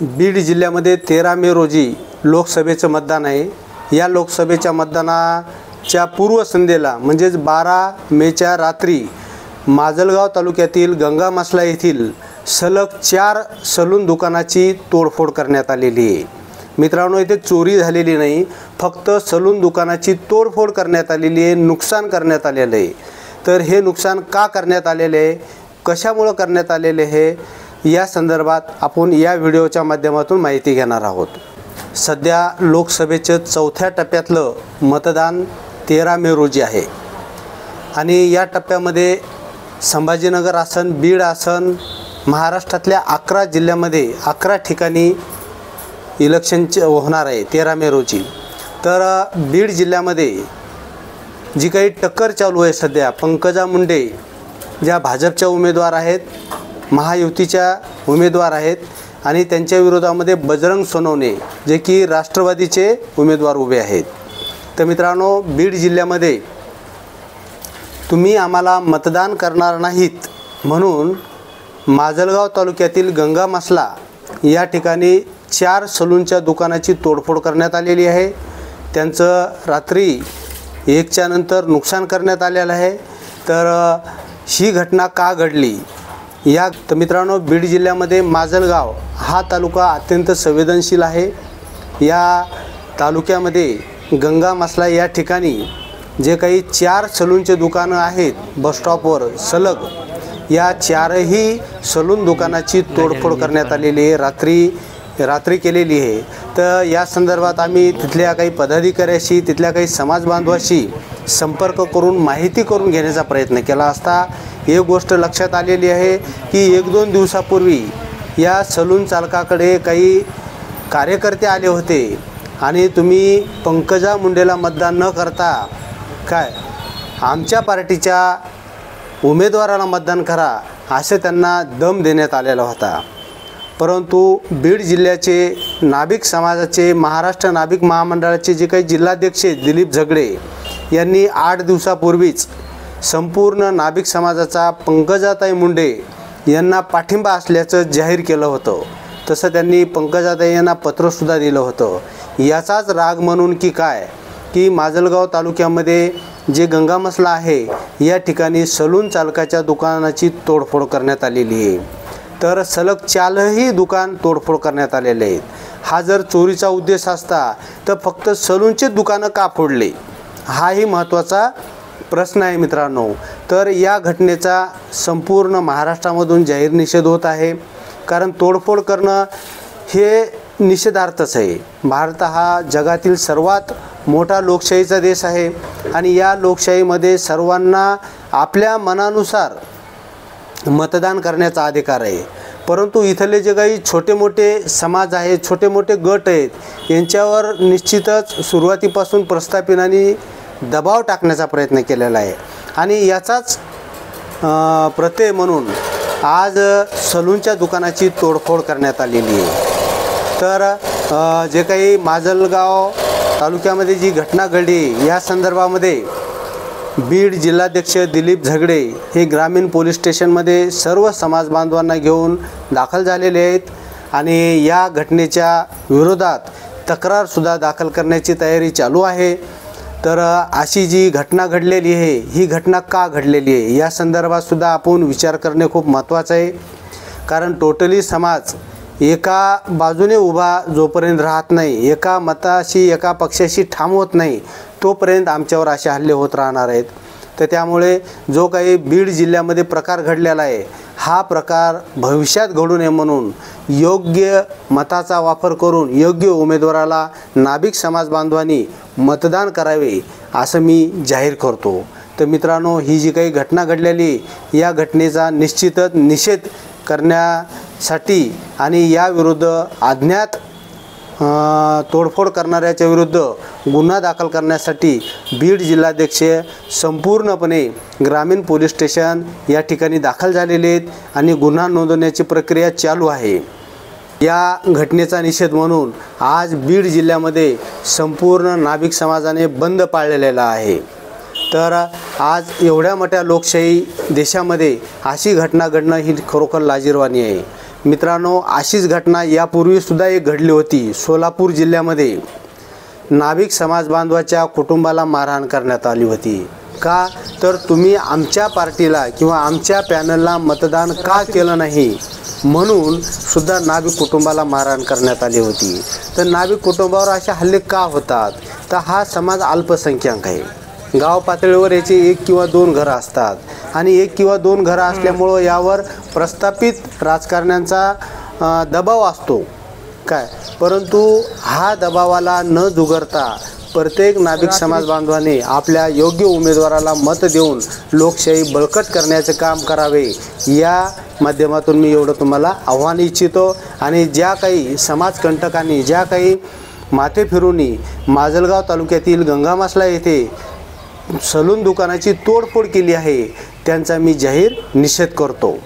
बीड जिल्ह्यामध्ये 13 मे रोजी लोकसभेचं मतदान आहे। या लोकसभेच्या मतदानाच्या पूर्वसंध्येला म्हणजेच 12 मेच्या रात्री माजलगाव तालुक्यातील गंगामासला येथील सलग 4 सलून दुकानाची तोडफोड करण्यात आलेली आहे। मित्रांनो, इथे चोरी झालेली नाही, फक्त सलून दुकानाची तोडफोड करण्यात आलेली आहे, नुकसान करण्यात आलेलं आहे। तर हे नुकसान का करण्यात आलेले आहे, कशामुळे करण्यात आलेले आहे, या संदर्भात आपण या व्हिडिओच्या माध्यमातून माहिती घेणार आहोत। सध्या लोकसभेचे 4थ्या टप्प्यातलं मतदान 13 मे रोजी आहे आणि या टप्प्यामध्ये संभाजीनगर आसन, बीड आसन, महाराष्ट्रातल्या 11 जिल्ह्यामध्ये 11 ठिकाणी इलेक्शन होणार आहे 13 मे रोजी। तर बीड जिल्ह्यामध्ये जी काही टक्कर चालू आहे सध्या, पंकजा मुंडे ज्या भाजपच्या उमेदवार आहेत, महायुतीच्या उमेदवार आहेत आणि त्यांच्या विरोधामध्ये बजरंग सोनवणे जे की राष्ट्रवादीचे उमेदवार उभे आहेत। तर मित्रांनो, बीड जिल्ह्यामध्ये तुम्ही आम्हाला मतदान करणार नाहीत म्हणून माजलगाव तालुक्यातील गंगामासला या ठिकाणी 4 सलूनच्या दुकानाची तोडफोड करण्यात आलेली आहे। त्यांचं रात्री 1च्या नंतर नुकसान करण्यात आलेलं आहे। तर ही घटना का घडली तर मित्रांनो, बीड जिल्ह्यामध्ये माजलगाव हा तालुका अत्यंत संवेदनशील आहे। या तालुक्यामध्ये गंगामासला या ठिकाणी जे काही 4 सलूनचे दुकानं आहेत बसस्टॉपवर सलग, या 4ही सलून दुकानाची तोडफोड करण्यात आलेली आहे, रात्री केलेली आहे। तर या संदर्भात आम्ही तिथल्या काही पदाधिकाऱ्याशी, तिथल्या काही समाज बांधवाशी संपर्क करून माहिती करून घेण्याचा प्रयत्न केला असता एक गोष्ट लक्षात आलेली आहे की 1-2 दिवसापूर्वी या सलून चालकाकडे काही कार्यकर्ते आले होते आणि तुम्ही पंकजा मुंडेला मतदान न करता आमच्या पार्टीच्या उमेदवाराला मतदान करा असे त्यांना दम देण्यात आलेला होता। परंतु बीड जिल्ह्याचे नाभिक समाजाचे, महाराष्ट्र नाभिक महामंडळाचे जे काही जिल्हाध्यक्ष दिलीप झगडे यांनी 8 दिवसापूर्वीच संपूर्ण नाभिक समाजाचा पंकजाताई मुंडे यांना पाठिंबा असल्याचं जाहीर केलं होतं। तसं त्यांनी पंकजाताई यांना पत्रसुद्धा दिलं होतं। याचाच राग म्हणून की माजलगाव तालुक्यामध्ये जे गंगामासला आहे या ठिकाणी सलून चालकाच्या दुकानाची तोडफोड करण्यात आलेली आहे। तर सलग 4ही दुकान तोडफोड करण्यात आलेले आहेत। हा जर चोरीचा उद्देश असता तर फक्त सलूनचे दुकानं का फोडले, हाही महत्त्वाचा प्रश्न आहे मित्रांनो। तर या घटनेचा संपूर्ण महाराष्ट्रामधून जाहीर निषेध होत आहे, कारण तोडफोड करणं हे निषेधार्थच आहे। भारत हा जगातील सर्वात मोठा लोकशाहीचा देश आहे आणि या लोकशाहीमध्ये सर्वांना आपल्या मनानुसार मतदान करण्याचा अधिकार आहे। परंतु इथले जे काही छोटे मोठे समाज आहेत, छोटे मोठे गट आहेत, यांच्यावर निश्चितच सुरुवातीपासून प्रस्थापितांनी दबाव टाकण्याचा प्रयत्न केलेला आहे आणि याचाच प्रत्यय म्हणून आज सलूनच्या दुकानाची तोडफोड करण्यात आलेली आहे। तर जे काही माजलगाव तालुक्यामध्ये जी घटना घडली या संदर्भामध्ये बीड जिल्हाध्यक्ष दिलीप झगडे हे ग्रामीण पोलीस स्टेशनमध्ये सर्व समाज बांधवांना घेऊन दाखल झालेले आहेत आणि या घटनेच्या विरोधात तक्रारसुद्धा दाखल करण्याची तयारी चालू आहे। तर अशी जी घटना घडलेली आहे ही घटना का घडलेली आहे या संदर्भात सुद्धा आपण विचार करणे खूप महत्त्वाचं आहे, कारण टोटली समाज एका बाजूने उभा जोपर्यंत राहत नाही, एका मताशी, एका पक्षाशी ठाम होत नाही, तोपर्यंत आमच्यावर असे हल्ले होत राहणार आहेत। तर त्यामुळे जो काही बीड जिल्ह्यामध्ये प्रकार घडलेला आहे हा प्रकार भविष्यात घडू नये म्हणून योग्य मताचा वापर करून योग्य उमेदवाराला नाभिक समाज बांधवांनी मतदान करावे असं मी जाहीर करतो। तर मित्रांनो, ही जी काही घटना घडलेली या घटनेचा निश्चितच निषेध करण्यासाठी आणि याविरुद्ध अज्ञात तोडफोड करणाऱ्याच्या विरुद्ध गुन्हा दाखल करण्यासाठी बीड जिल्हाध्यक्ष संपूर्णपणे ग्रामीण पोलीस स्टेशन या ठिकाणी दाखल झालेले आहेत आणि गुन्हा नोंदवण्याची प्रक्रिया चालू आहे। या घटनेचा निषेध म्हणून आज बीड जिल्ह्यामध्ये संपूर्ण नाभिक समाजाने बंद पाळलेला आहे। तर आज एवढ्या मोठ्या लोकशाही देशामध्ये अशी घटना घडणं ही खरोखर लाजिरवाणी आहे। मित्रांनो, अशीच घटना यापूर्वीसुद्धा एक घडली होती. सोलापूर जिल्ह्यामध्ये नाभिक समाज बांधवाच्या कुटुंबाला मारहाण करण्यात आली होती. का तर तुम्ही आमच्या पार्टीला किंवा आमच्या पॅनलला मतदान का केलं नाही म्हणून सुद्धा नाभिक कुटुंबाला मारहाण करण्यात आली होती. तर नाभिक कुटुंबावर असे हल्ले का होतात? तर हा समाज अल्पसंख्याक आहे. गाव पातळीवर याचे 1 किंवा 2 घरं असतात आणि 1 किंवा 2 घरं असल्यामुळं यावर प्रस्थापित राजकारण्यांचा दबाव असतो काय. परंतु हा दबावाला न जुगरता प्रत्येक नाभिक समाज बांधवाने आपल्या योग्य उमेदवाराला मत देऊन लोकशाही बळकट करण्याचे काम करावे. या माध्यमातून मी एवढं तुम्हाला आव्हान इच्छितो. आणि ज्या काही समाजकंटकांनी, ज्या काही माथे फिरूंनी माजलगाव तालुक्यातील गंगामासला येथे सलून दुकानाची तोडफोड केली आहे त्यांचा मी जाहीर निषेध करतो.